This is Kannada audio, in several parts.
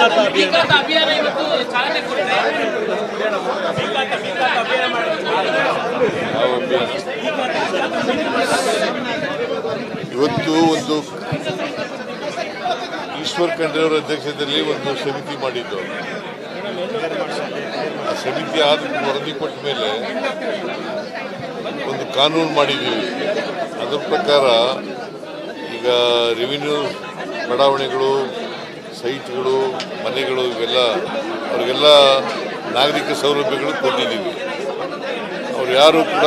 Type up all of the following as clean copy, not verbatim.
ಅಭಿಯಾನ ಇವತ್ತು ಚಾಲನೆ ಕೊಟ್ಟರೆ ಇವತ್ತು ಒಂದು ಈಶ್ವರ್ ಖಂಡ್ರೆ ಅವರ ಅಧ್ಯಕ್ಷತೆಯಲ್ಲಿ ಒಂದು ಸಮಿತಿ ಮಾಡಿದ್ದು. ಆ ಸಮಿತಿ ಆದ ವರದಿ ಕೊಟ್ಟ ಮೇಲೆ ಒಂದು ಕಾನೂನು ಮಾಡಿದ್ದೀವಿ. ಅದರ ಪ್ರಕಾರ ಈಗ ರೆವಿನ್ಯೂ ಬಡಾವಣೆಗಳು, ಸೈಟ್ಗಳು, ಮನೆಗಳು ಇವೆಲ್ಲ ಅವ್ರಿಗೆಲ್ಲ ನಾಗರಿಕ ಸೌಲಭ್ಯಗಳು ಕೊಟ್ಟಿದ್ದೀವಿ. ಅವ್ರು ಯಾರು ಕೂಡ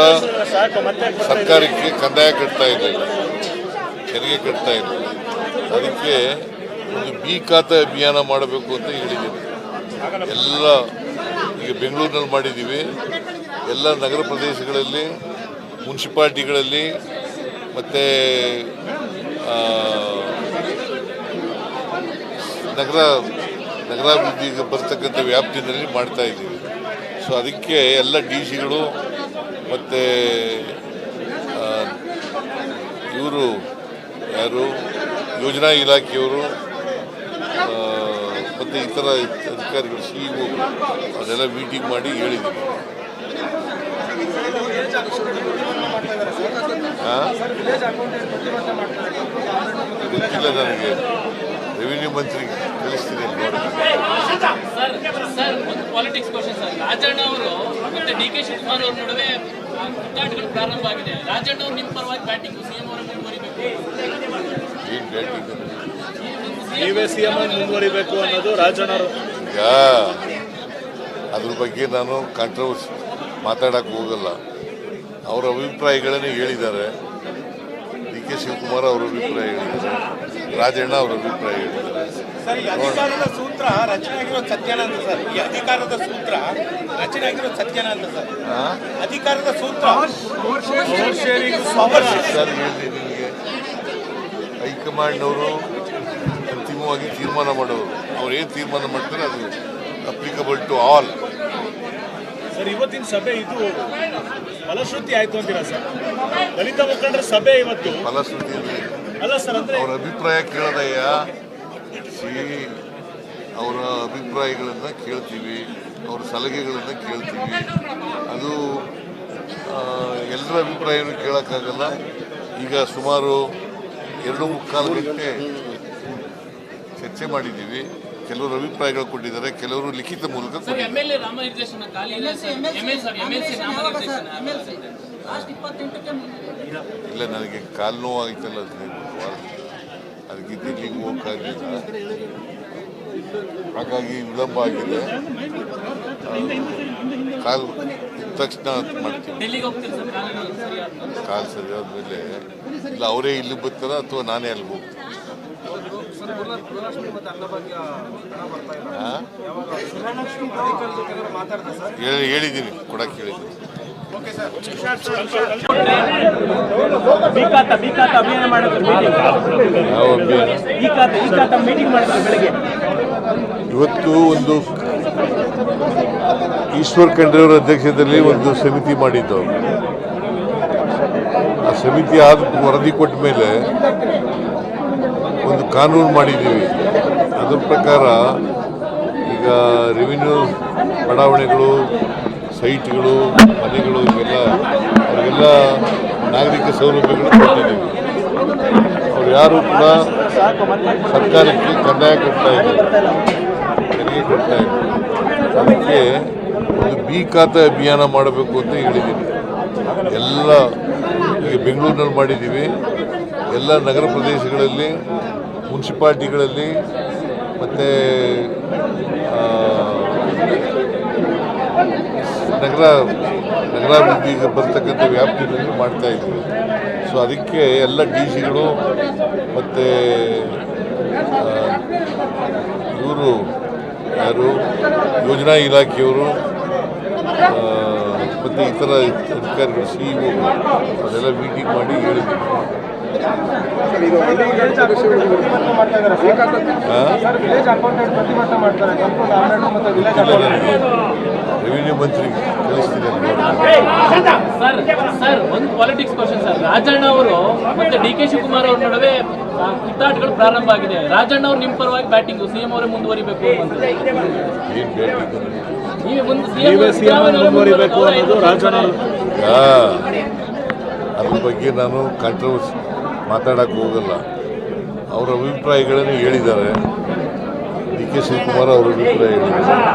ಸರ್ಕಾರಕ್ಕೆ ಕಂದಾಯ ಕಟ್ತಾ ಇರಲಿಲ್ಲ, ತೆರಿಗೆ ಕಟ್ತಾ ಇರಲಿಲ್ಲ. ಅದಕ್ಕೆ ಒಂದು ಬಿ ಖಾತೆ ಅಭಿಯಾನ ಮಾಡಬೇಕು ಅಂತ ಹೇಳಿದ್ದೀವಿ. ಎಲ್ಲ ಈಗ ಬೆಂಗಳೂರಿನಲ್ಲಿ ಮಾಡಿದ್ದೀವಿ. ಎಲ್ಲ ನಗರ ಪ್ರದೇಶಗಳಲ್ಲಿ, ಮುನ್ಸಿಪಾಲ್ಟಿಗಳಲ್ಲಿ ಮತ್ತು ನಗರಾಭಿವೃದ್ಧಿಗೆ ಬರ್ತಕ್ಕಂಥ ವ್ಯಾಪ್ತಿನಲ್ಲಿ ಮಾಡ್ತಾ ಇದ್ದೀವಿ. ಸೊ ಅದಕ್ಕೆ ಎಲ್ಲ ಡಿ ಸಿಗಳು ಮತ್ತು ಇವರು ಯಾರು ಯೋಜನಾ ಇಲಾಖೆಯವರು ಮತ್ತು ಇತರ ಅಧಿಕಾರಿಗಳು, ಸಿಇಒ ಅದೆಲ್ಲ ಮೀಟಿಂಗ್ ಮಾಡಿ ಹೇಳಿದ್ದೀವಿ. ಗೊತ್ತಿಲ್ಲ ನನಗೆ, ರೆವಿನ್ಯೂ ಮಂತ್ರಿ ಕಳಿಸ್ತೀನಿ ಅಂತ ನೋಡಿ. ಪಾಲಿಟಿಕ್ಸ್ ಕ್ವಶನ್ ಸರ್, ರಾಜಣ್ಣ ಅವರು ಮತ್ತೆ ಡಿ ಕೆ ಶಿವಕುಮಾರ್ ಅವ್ರ ನಡುವೆ ಹುಟ್ಟಾಟಗಳು ಪ್ರಾರಂಭ ಆಗಿದೆ. ರಾಜಣ್ಣ ಅವರು ನಿಮ್ಮ ಪರವಾಗಿ ಬ್ಯಾಟಿಂಗ್ ಸಿಎಂ ಅವರ ಮುಂದುವರಿಬೇಕು, ಏನು ಬ್ಯಾಟಿಂಗ್ ನೀವೇ ಸಿಎಂ ಮುಂದುವರಿಬೇಕು ಅನ್ನೋದು ರಾಜಣ್ಣ ಅವರು. ಈಗ ಅದ್ರ ಬಗ್ಗೆ ನಾನು ಕಾಂಟ್ರವರ್ಸಿ ಮಾತಾಡಕ್ಕೆ ಹೋಗಲ್ಲ. ಅವರ ಅಭಿಪ್ರಾಯಗಳನ್ನೇ ಹೇಳಿದ್ದಾರೆ. ಡಿ ಕೆ ಶಿವಕುಮಾರ್ ಅವರ ಅಭಿಪ್ರಾಯ ಹೇಳಿದ್ದಾರೆ, ರಾಜಣ್ಣ ಅವರ ಅಭಿಪ್ರಾಯ ಹೇಳಿದ್ದಾರೆ. ಸರ್, ಈ ಅಧಿಕಾರದ ಸೂತ್ರ ರಚನೆ ಆಗಿರೋದು ಸತ್ಯನ ಅಂತ ಸರ್. ಈ ಅಧಿಕಾರದ ಸೂತ್ರ ರಚನೆ ಆಗಿರೋದು ಸತ್ಯನ ಅಂತ ಸರ್. ಅಧಿಕಾರದ ಸೂತ್ರ ಸರ್ ಹೇಳಿದೆ ನಿಮಗೆ, ಹೈಕಮಾಂಡ್ನವರು ಅಂತಿಮವಾಗಿ ತೀರ್ಮಾನ ಮಾಡೋರು. ಅವ್ರು ಏನು ತೀರ್ಮಾನ ಮಾಡ್ತಾರೆ ಅದು ಅಪ್ಲಿಕಬಲ್ ಟು ಆಲ್. ಸರ್, ಇವತ್ತಿನ ಸಭೆ ಇದು ಫಲಶ್ರುತಿ ಆಯ್ತು ಅಂತೀರಾ ಸರ್? ದಲಿತ ಮುಖಂಡರ ಸಭೆ ಇವತ್ತು ಫಲಶ್ರುತಿ ಅಲ್ಲ ಸರ್, ಅಂದ್ರೆ ಅವ್ರ ಅಭಿಪ್ರಾಯ ಕೇಳೋದಯ್ಯ. ಅವರ ಅಭಿಪ್ರಾಯಗಳನ್ನು ಕೇಳ್ತೀವಿ, ಅವ್ರ ಸಲಹೆಗಳನ್ನು ಕೇಳ್ತೀವಿ. ಅದು ಎಲ್ಲರ ಅಭಿಪ್ರಾಯವನ್ನು ಕೇಳೋಕ್ಕಾಗಲ್ಲ. ಈಗ ಸುಮಾರು 2.25 ಗಂಟೆ ಚರ್ಚೆ ಮಾಡಿದ್ದೀವಿ. ಕೆಲವರು ಅಭಿಪ್ರಾಯಗಳು ಕೊಟ್ಟಿದ್ದಾರೆ, ಕೆಲವರು ಲಿಖಿತ ಮೂಲಕ ಕೊಟ್ಟಿದ್ದಾರೆ. ಇಲ್ಲ, ನನಗೆ ಕಾಲು ನೋವು ಆಯ್ತಲ್ಲ, 15 ವಾರ, ಅದಕ್ಕೆ ದಿಲ್ಲಿಗೆ ಹೋಗಕ್ಕಾಗಲಿಲ್ಲ. ಹಾಗಾಗಿ ವಿಳಂಬ ಆಗಿದೆ. ಕಾಲು ತಕ್ಷಣ ಮಾಡ್ತೀವಿ. ಕಾಲು ಸರಿ ಆದ್ಮೇಲೆ ಇಲ್ಲ ಅವರೇ ಇಲ್ಲಿ ಬರ್ತಾರ ಅಥವಾ ನಾನೇ ಅಲ್ಲಿ ಹೋಗ್ತೀನಿ. ಹೇಳಿದ್ದೀನಿ, ಕೊಡಕ್ಕೆ ಹೇಳಿದ್ದೀನಿ. ಇವತ್ತು ಒಂದು ಈಶ್ವರ್ ಖಂಡ್ರೆ ಅವರ ಅಧ್ಯಕ್ಷತೆಯಲ್ಲಿ ಒಂದು ಸಮಿತಿ ಮಾಡಿದ್ದು. ಆ ಸಮಿತಿ ಆದ ವರದಿ ಕೊಟ್ಟ ಮೇಲೆ ಒಂದು ಕಾನೂನು ಮಾಡಿದ್ದೀವಿ. ಅದರ ಪ್ರಕಾರ ಈಗ ರೆವಿನ್ಯೂ ಬಡಾವಣೆಗಳು, ಸೈಟ್ಗಳು, ಮನೆಗಳು ಇವೆಲ್ಲ ಅವ್ರಿಗೆಲ್ಲ ನಾಗರಿಕ ಸೌಲಭ್ಯಗಳು ಕೊಟ್ಟಿದ್ದೀವಿ. ಅವ್ರು ಯಾರು ಕೂಡ ಸರ್ಕಾರಕ್ಕೆ ಕಂದಾಯ ಕಟ್ತಾ ಇದ್ದಾರೆ, ತೆರಿಗೆ ಕಟ್ತಾ ಇದ್ದಾರೆ. ಅದಕ್ಕೆ ಒಂದು ಬಿ ಖಾತೆ ಅಭಿಯಾನ ಮಾಡಬೇಕು ಅಂತ ಹೇಳಿದ್ದೀನಿ. ಎಲ್ಲ ಈಗ ಬೆಂಗಳೂರಿನಲ್ಲಿ ಮಾಡಿದ್ದೀವಿ. ಎಲ್ಲ ನಗರ ಪ್ರದೇಶಗಳಲ್ಲಿ, ಮುನ್ಸಿಪಾಲ್ಟಿಗಳಲ್ಲಿ ಮತ್ತು ನಗರಾಭಿವೃದ್ಧಿಗೆ ಬರ್ತಕ್ಕಂಥ ವ್ಯಾಪ್ತಿನಲ್ಲಿ ಮಾಡ್ತಾ ಇದ್ದೀವಿ. ಸೊ ಅದಕ್ಕೆ ಎಲ್ಲ ಡಿ ಸಿಗಳು ಮತ್ತು ಇವರು ಯಾರು ಯೋಜನಾ ಇಲಾಖೆಯವರು ಮತ್ತು ಇತರ ಅಧಿಕಾರಿಗಳು, ಸಿಇಒ ಅದೆಲ್ಲ ಮೀಟಿಂಗ್ ಮಾಡಿ ಹೇಳಿದ್ದೀವಿ. ರೆವಿನ್ಯೂ ಮಂತ್ರಿಗೆ ಕಳಿಸ್ತೀನಿ ಅಂತ ಸರ್ ಸರ್ ಒಂದು ಪಾಲಿಟಿಕ್ಸ್ ಕ್ವಶನ್ ಸರ್. ರಾಜಣ್ಣ ಅವರು ಮತ್ತೆ ಡಿ ಕೆ ಶಿವಕುಮಾರ್ ಅವ್ರ ನಡುವೆ ಕಿತ್ತಾಟಗಳು ಪ್ರಾರಂಭ ಆಗಿದೆ. ರಾಜಣ್ಣ ಅವರು ನಿಮ್ಮ ಪರವಾಗಿ ಬ್ಯಾಟಿಂಗ್ ಸಿಎಂ ಅವರೇ ಮುಂದುವರಿಬೇಕು ಅಂತ ಏನು ಬೇಕಿತ್ತು ನೀವೇ ಸಿಎಂ ಮುಂದುವರಿಬೇಕು ಅನ್ನೋದು ರಾಜಣ್ಣ. ಅದ್ರ ಬಗ್ಗೆ ನಾನು ಕಾಂಟ್ರವರ್ಸಿ ಮಾತಾಡಕ್ಕೆ ಹೋಗಲ್ಲ. ಅವರ ಅಭಿಪ್ರಾಯಗಳನ್ನು ಹೇಳಿದ್ದಾರೆ. ಡಿ ಕೆ ಶಿವಕುಮಾರ್ ಅವರ ಅಭಿಪ್ರಾಯ ಹೇಳಿದ್ದಾರೆ,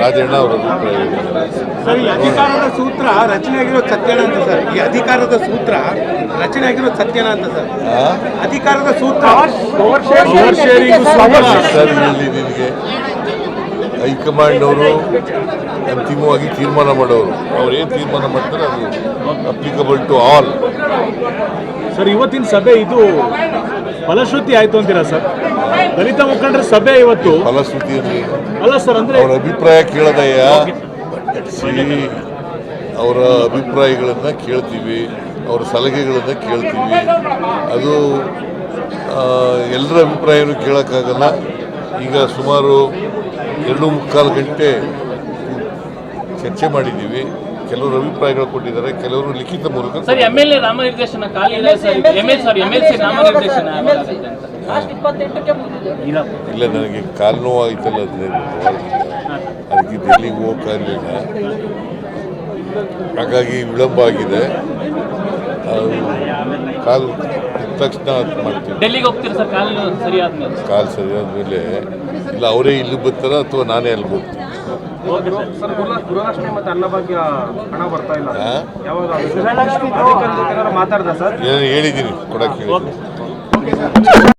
ರಾಜಣ್ಣ ಅವರ ಅಭಿಪ್ರಾಯ ಹೇಳಿದ್ದಾರೆ. ಸರ್ ಈ ಅಧಿಕಾರದ ಸೂತ್ರ ರಚನೆ ಆಗಿರೋದು ಸತ್ಯನ ಅಂತ ಸರ್. ಈ ಅಧಿಕಾರದ ಸೂತ್ರ ರಚನೆ ಆಗಿರೋದು ಸತ್ಯನ ಅಂತ ಸರ್. ಅಧಿಕಾರದ ಸೂತ್ರ ಪವರ್ ಶೇರಿಂಗ್ ಸರ್ ಇಲ್ಲಿ ನಿನಗೆ ಹೈಕಮಾಂಡ್ನವರು ಅಂತಿಮವಾಗಿ ತೀರ್ಮಾನ ಮಾಡೋರು. ಅವ್ರು ಏನು ತೀರ್ಮಾನ ಮಾಡ್ತಾರೆ ಅದು ಅಪ್ಲಿಕಬಲ್ ಟು ಆಲ್. ಸರ್ ಇವತ್ತಿನ ಸಭೆ ಇದು ಫಲಶ್ರುತಿ ಆಯ್ತು ಅಂತೀರಾ ಸರ್? ದಲಿತ ಮುಖಂಡರ ಸಭೆ ಇವತ್ತು ಫಲಶ್ರುತಿ ಅಂದ್ರೆ ಅಲ್ಲ ಸರ್, ಅಂದ್ರೆ ಅವರ ಅಭಿಪ್ರಾಯ ಕೇಳದಯ್ಯ. ಅವರ ಅಭಿಪ್ರಾಯಗಳನ್ನು ಕೇಳ್ತೀವಿ, ಅವರ ಸಲಹೆಗಳನ್ನು ಕೇಳ್ತೀವಿ. ಅದು ಎಲ್ಲರ ಅಭಿಪ್ರಾಯನೂ ಕೇಳೋಕ್ಕಾಗಲ್ಲ. ಈಗ ಸುಮಾರು 2.25 ಗಂಟೆ ಚರ್ಚೆ ಮಾಡಿದ್ದೀವಿ. ಕೆಲವರು ಅಭಿಪ್ರಾಯಗಳು ಕೊಟ್ಟಿದ್ದಾರೆ, ಕೆಲವರು ಲಿಖಿತ ಮೂಲಕ. ಸರ್ MLA ನಾಮನಿರ್ದೇಶನ ಖಾಲಿ ಇದೆ ಸರ್. MLC ನಾಮನಿರ್ದೇಶನ ಇಲ್ಲ, ನನಗೆ ಕಾಲು ನೋವು ಆಯ್ತಲ್ಲ 15 ಅದಕ್ಕೆ ಡೆಲ್ಲಿಗೆ ಹೋಗಕ್ಕಾಗಲಿಲ್ಲ. ಹಾಗಾಗಿ ವಿಳಂಬ ಆಗಿದೆ. ಕಾಲು ಇದ್ದ ತಕ್ಷಣ ಅದು ಮಾಡ್ತೀವಿ. ಡೆಲ್ಲಿಗೆ ಹೋಗ್ತೀರಿ ಸರ್ ಕಾಲು ಸರಿ ಆದ್ಮೇಲೆ? ಕಾಲು ಸರಿಯಾದ ಮೇಲೆ ಇಲ್ಲ ಅವರೇ ಇಲ್ಲಿ ಬರ್ತಾರ ಅಥವಾ ನಾನೇ ಅಲ್ಲಿ ಹೋಗ್ತೀನಿ. ಗೃಹಲಕ್ಷ್ಮಿ ಮತ್ತೆ ಅನ್ನಭಾಗ್ಯ ಹಣ ಬರ್ತಾ ಇಲ್ಲ. ಹಾ? ಯಾವಾಗ ಮಾತಾಡ್ದ ಸರ್? ಏನು ಹೇಳಿದ್ದೀನಿ, ಕೊಡಕ್ಕೆ ಹೇಳಿದ್ದೀನಿ.